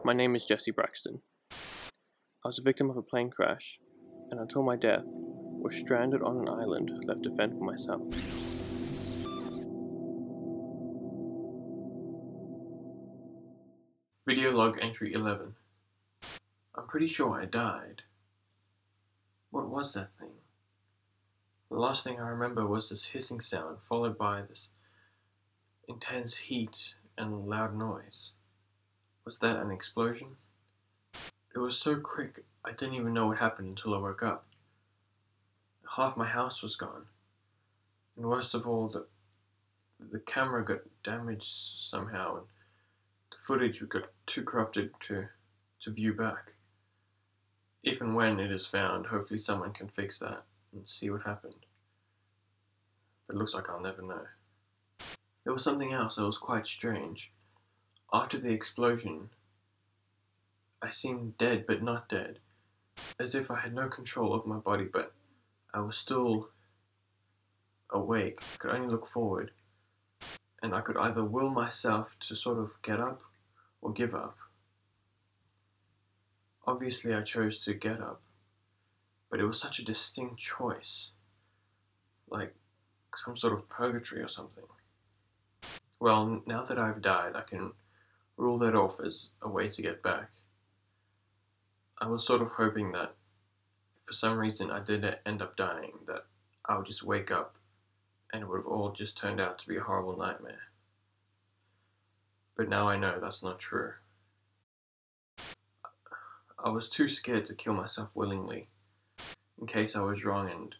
My name is Jesse Braxton. I was a victim of a plane crash, and until my death, was stranded on an island left to fend for myself. Video log entry 11. I'm pretty sure I died. What was that thing? The last thing I remember was this hissing sound, followed by this intense heat and loud noise. Was that an explosion? It was so quick, I didn't even know what happened until I woke up. Half my house was gone. And worst of all, the camera got damaged somehow, and the footage got too corrupted to view back. If and when it is found, hopefully someone can fix that and see what happened. But it looks like I'll never know. There was something else that was quite strange. After the explosion, I seemed dead but not dead, as if I had no control over my body, but I was still awake. I could only look forward, and I could either will myself to sort of get up or give up. Obviously I chose to get up, but it was such a distinct choice, like some sort of purgatory or something. Well, now that I've died, I can rule that off as a way to get back. I was sort of hoping that if for some reason I did end up dying, that I would just wake up and it would have all just turned out to be a horrible nightmare. But now I know that's not true. I was too scared to kill myself willingly, in case I was wrong and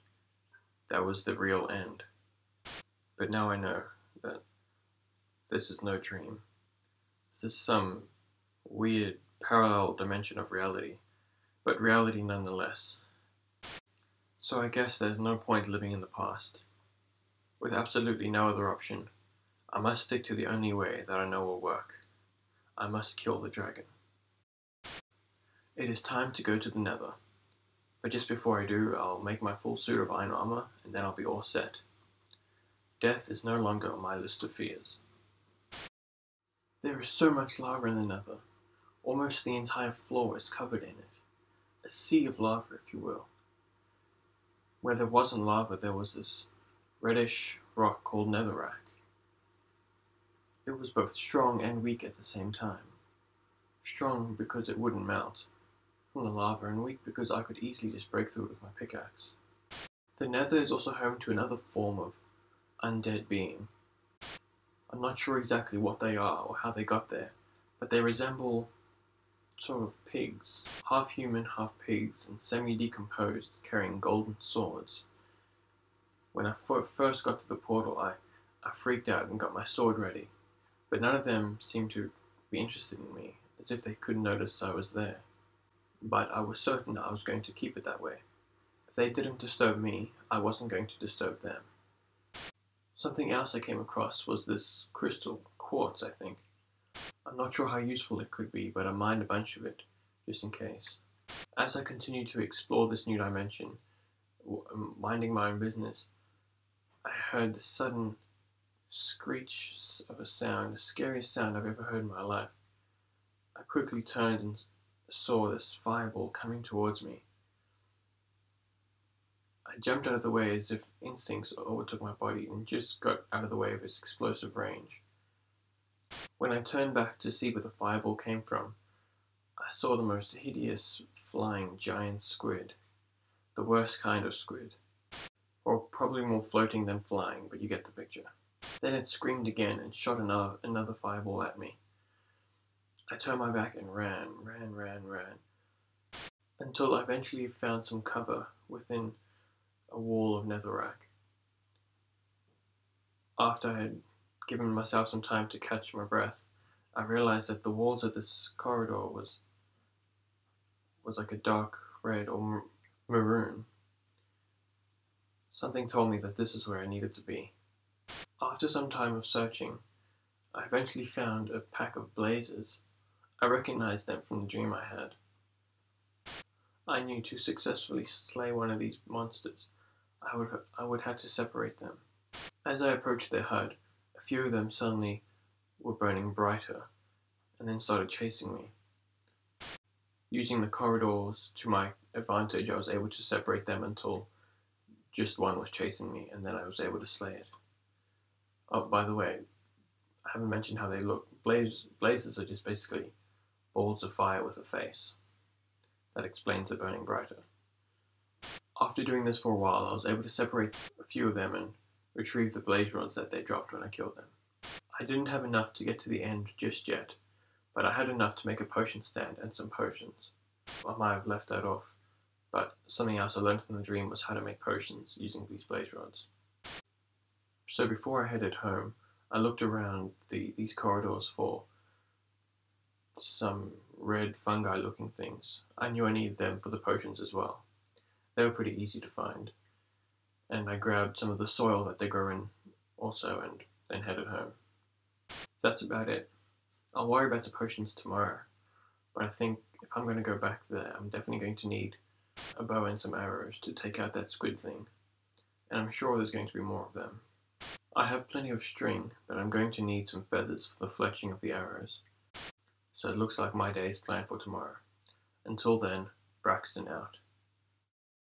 that was the real end. But now I know that this is no dream. This is some weird parallel dimension of reality, but reality nonetheless. So I guess there's no point living in the past. With absolutely no other option, I must stick to the only way that I know will work. I must kill the dragon. It is time to go to the Nether. But just before I do, I'll make my full suit of iron armor, and then I'll be all set. Death is no longer on my list of fears. There is so much lava in the Nether. Almost the entire floor is covered in it. A sea of lava, if you will. Where there wasn't lava, there was this reddish rock called netherrack. It was both strong and weak at the same time. Strong because it wouldn't melt from the lava, and weak because I could easily just break through it with my pickaxe. The Nether is also home to another form of undead being. I'm not sure exactly what they are or how they got there, but they resemble sort of pigs. Half human, half pigs, and semi-decomposed, carrying golden swords. When I first got to the portal, I freaked out and got my sword ready, but none of them seemed to be interested in me, as if they couldn't notice I was there. But I was certain that I was going to keep it that way. If they didn't disturb me, I wasn't going to disturb them. Something else I came across was this crystal, quartz I think. I'm not sure how useful it could be, but I mined a bunch of it, just in case. As I continued to explore this new dimension, minding my own business, I heard the sudden screech of a sound, the scariest sound I've ever heard in my life. I quickly turned and saw this fireball coming towards me. I jumped out of the way as if instincts overtook my body and just got out of the way of its explosive range. When I turned back to see where the fireball came from, I saw the most hideous flying giant squid. The worst kind of squid. Or probably more floating than flying, but you get the picture. Then it screamed again and shot another fireball at me. I turned my back and ran, until I eventually found some cover within a wall of netherrack. After I had given myself some time to catch my breath, I realized that the walls of this corridor was like a dark red or maroon. Something told me that this is where I needed to be. After some time of searching, I eventually found a pack of blazes. I recognized them from the dream I had. I knew to successfully slay one of these monsters, I would have to separate them. As I approached their hut, a few of them suddenly were burning brighter, and then started chasing me. Using the corridors to my advantage, I was able to separate them until just one was chasing me, and then I was able to slay it. Oh, by the way, I haven't mentioned how they look. Blazes are just basically balls of fire with a face. That explains the burning brighter. After doing this for a while, I was able to separate a few of them and retrieve the blaze rods that they dropped when I killed them. I didn't have enough to get to the end just yet, but I had enough to make a potion stand and some potions. I might have left that off, but something else I learned in the dream was how to make potions using these blaze rods. So before I headed home, I looked around these corridors for some red fungi looking things. I knew I needed them for the potions as well. They were pretty easy to find, and I grabbed some of the soil that they grow in also and then headed home. That's about it. I'll worry about the potions tomorrow, but I think if I'm going to go back there, I'm definitely going to need a bow and some arrows to take out that squid thing, and I'm sure there's going to be more of them. I have plenty of string, but I'm going to need some feathers for the fletching of the arrows. So it looks like my day is planned for tomorrow. Until then, Braxton out.